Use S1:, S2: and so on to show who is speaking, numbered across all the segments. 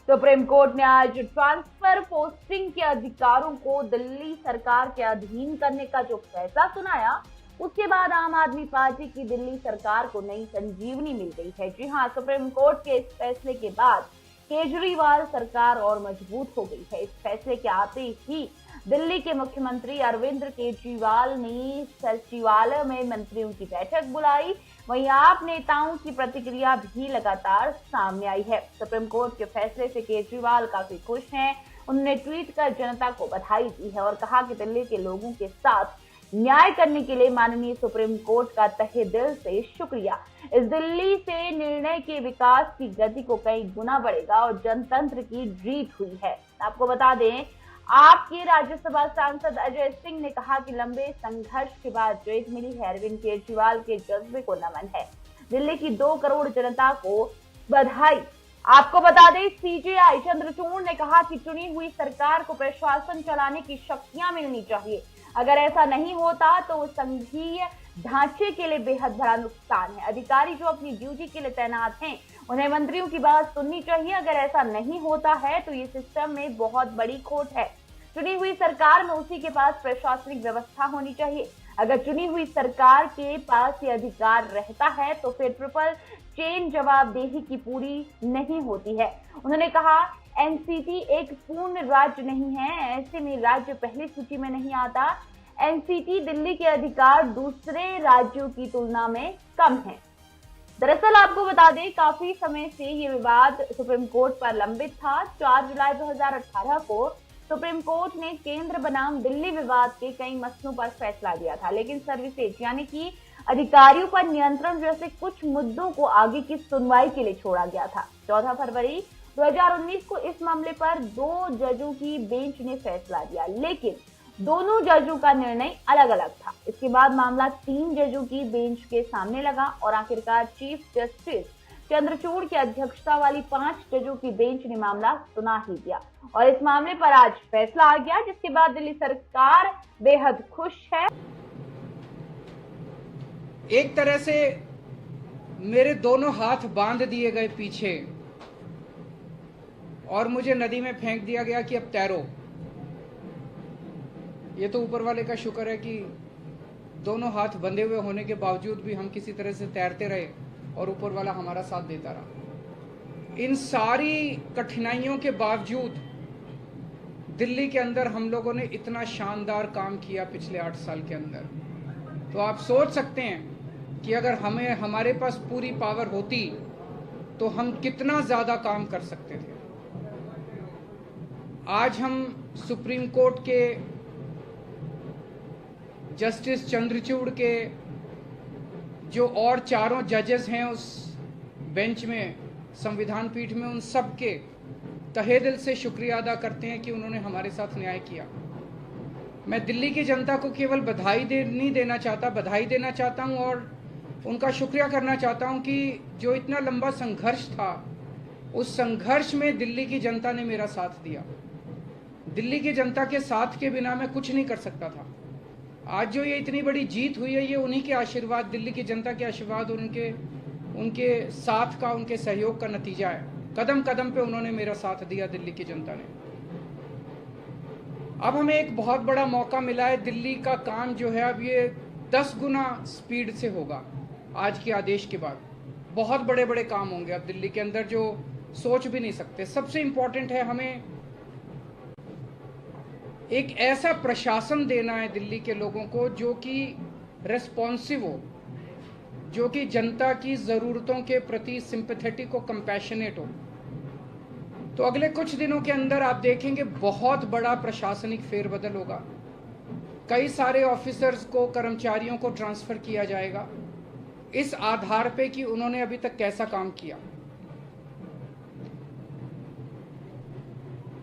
S1: Supreme court ने आज transfer posting के अधिकारों को दिल्ली सरकार के अधीन करने का जो फैसला सुनाया, उसके बाद आम आदमी पार्टी की दिल्ली सरकार को नई संजीवनी मिल गई है। जी हां, सुप्रीम कोर्ट के इस फैसले के बाद केजरीवाल सरकार और मजबूत हो गई है। इस फैसले के आते ही दिल्ली के मुख्यमंत्री अरविंद केजरीवाल ने सचिवालय में मंत्रियों की बैठक बुलाई। वहीं आप नेताओं की प्रतिक्रिया भी लगातार सामने आई है। सुप्रीम कोर्ट के फैसले से केजरीवाल काफी खुश हैं। उन्होंने ट्वीट कर जनता को बधाई दी है और कहा कि दिल्ली के लोगों के साथ न्याय करने के लिए माननीय सुप्रीम कोर्ट का तहे दिल से शुक्रिया। इस दिल्ली से निर्णय के विकास की गति को कई गुना बढ़ेगा और जनतंत्र की जीत हुई है। आपको बता दें, आपके राज्यसभा सांसद अजय सिंह ने कहा कि लंबे संघर्ष के बाद जीत मिली है। अरविंद केजरीवाल के जज्बे को नमन है। दिल्ली की 2 करोड़ जनता को बधाई। आपको बता दें, सीजेआई चंद्रचूड़ ने कहा कि चुनी हुई सरकार को प्रशासन चलाने की शक्तियां मिलनी चाहिए। अगर ऐसा नहीं होता तो संघीय ढांचे के लिए बेहद बड़ा नुकसान है। अधिकारी जो अपनी ड्यूटी के लिए तैनात हैं, उन्हें मंत्रियों की बात सुननी चाहिए। अगर ऐसा नहीं होता है तो ये सिस्टम में बहुत बड़ी खोट है। चुनी हुई सरकार में उसी के पास प्रशासनिक व्यवस्था होनी चाहिए। अगर चुनी हुई सरकार के पास ये अधिकार रहता है तो फिर ट्रिपल चेन जवाबदेही की पूरी नहीं होती है। उन्होंने कहा, एनसीटी एक पूर्ण राज्य नहीं है, ऐसे में राज्य पहली सूची में नहीं आता। एनसीटी दिल्ली के अधिकार दूसरे राज्यों की तुलना में कम है। दरअसल आपको बता दें, काफी समय से ये विवाद सुप्रीम कोर्ट पर लंबित था। 4 जुलाई 2018 को सुप्रीम कोर्ट ने केंद्र बनाम दिल्ली विवाद के कई मसलों पर फैसला दिया था, लेकिन सर्विसेज यानी कि अधिकारियों पर नियंत्रण जैसे कुछ मुद्दों को आगे की सुनवाई के लिए छोड़ा गया था। 14 फरवरी 2019 को इस मामले पर 2 जजों की बेंच ने फैसला दिया, लेकिन दोनों जजों का निर्णय अलग अलग था। इसके बाद मामला 3 जजों की बेंच के सामने लगा और आखिरकार चीफ जस्टिस चंद्रचूड़ की अध्यक्षता वाली 5 जजों की बेंच ने मामला सुना ही दिया और इस मामले पर आज फैसला आ गया, जिसके बाद दिल्ली सरकार बेहद खुश है।
S2: एक तरह से मेरे दोनों हाथ बांध दिए गए पीछे और मुझे नदी में फेंक दिया गया कि अब तैरो। ये तो ऊपर वाले का शुक्र है कि दोनों हाथ बंधे हुए होने के बावजूद भी हम किसी तरह से तैरते रहे और ऊपर वाला हमारा साथ देता रहा। इन सारी कठिनाइयों के बावजूद दिल्ली के अंदर हम लोगों ने इतना शानदार काम किया पिछले 8 साल के अंदर। तो आप सोच सकते हैं कि अगर हमारे पास पूरी पावर होती तो हम कितना ज्यादा काम कर सकते थे। आज हम सुप्रीम कोर्ट के जस्टिस चंद्रचूड़ के जो और 4 जजेस हैं उस बेंच में, संविधान पीठ में, उन सब के तहे दिल से शुक्रिया अदा करते हैं कि उन्होंने हमारे साथ न्याय किया। मैं दिल्ली की जनता को केवल नहीं देना चाहता, बधाई देना चाहता हूं और उनका शुक्रिया करना चाहता हूं कि जो इतना लंबा संघर्ष था, उस संघर्ष में दिल्ली की जनता ने मेरा साथ दिया। दिल्ली की जनता के साथ के बिना मैं कुछ नहीं कर सकता था। आज जो ये इतनी बड़ी जीत हुई है, ये उन्हीं के आशीर्वाद, दिल्ली की जनता के आशीर्वाद और उनके साथ का, उनके सहयोग का नतीजा है। कदम कदम पे उन्होंने मेरा साथ दिया दिल्ली की जनता ने। अब हमें एक बहुत बड़ा मौका मिला है। दिल्ली का काम जो है अब ये 10 गुना स्पीड से होगा। आज के आदेश के बाद बहुत बड़े बड़े काम होंगे अब दिल्ली के अंदर जो सोच भी नहीं सकते। सबसे इंपॉर्टेंट है हमें एक ऐसा प्रशासन देना है दिल्ली के लोगों को जो कि रेस्पॉन्सिव हो, जो कि जनता की ज़रूरतों के प्रति सिंपैथेटिक और कंपैशनेट हो। तो अगले कुछ दिनों के अंदर आप देखेंगे बहुत बड़ा प्रशासनिक फेरबदल होगा। कई सारे ऑफिसर्स को, कर्मचारियों को ट्रांसफर किया जाएगा इस आधार पे कि उन्होंने अभी तक कैसा काम किया।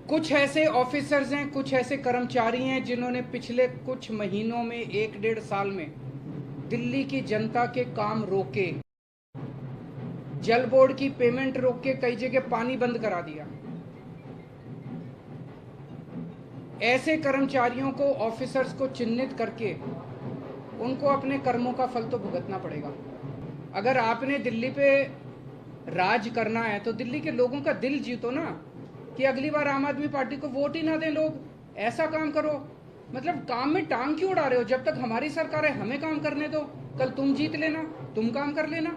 S2: कुछ ऐसे ऑफिसर्स हैं, कुछ ऐसे कर्मचारी हैं जिन्होंने पिछले कुछ महीनों में, 1-1.5 साल में दिल्ली की जनता के काम रोके, जल बोर्ड की पेमेंट रोक के कई जगह पानी बंद करा दिया। ऐसे कर्मचारियों को, ऑफिसर्स को चिन्हित करके उनको अपने कर्मों का फल तो भुगतना पड़ेगा। अगर आपने दिल्ली पे राज करना है तो दिल्ली के लोगों का दिल जीतो ना। कि अगली बार आम आदमी पार्टी को वोट ही ना दें लोग, ऐसा काम करो। मतलब काम में टांग क्यों उड़ा रहे हो? जब तक हमारी सरकार है हमें काम करने दो, कल तुम जीत लेना, तुम काम कर लेना,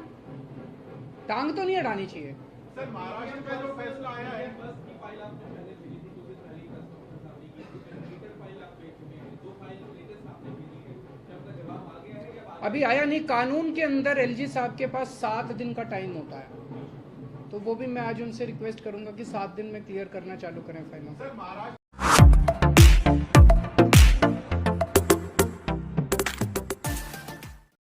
S2: टांग तो नहीं अड़ानी चाहिए।
S3: सर महाराष्ट्र का जो फैसला आया है,
S4: बस की फाइल आपने पहले भेजी थी, तो पहले ही कस्टमर सामने की थी, कंप्यूटर फाइल आप भेज चुके हैं, दो फाइल लेटेस्ट आपने भेजी है, क्या आपका जवाब आ गया है या
S2: अभी आया नहीं। कानून के अंदर एलजी साहब के पास 7 दिन का टाइम होता है, तो वो भी मैं आज उनसे रिक्वेस्ट करूंगा कि 7 दिन में क्लियर करना चालू करें फाइलों।
S3: सर महाराष्ट्र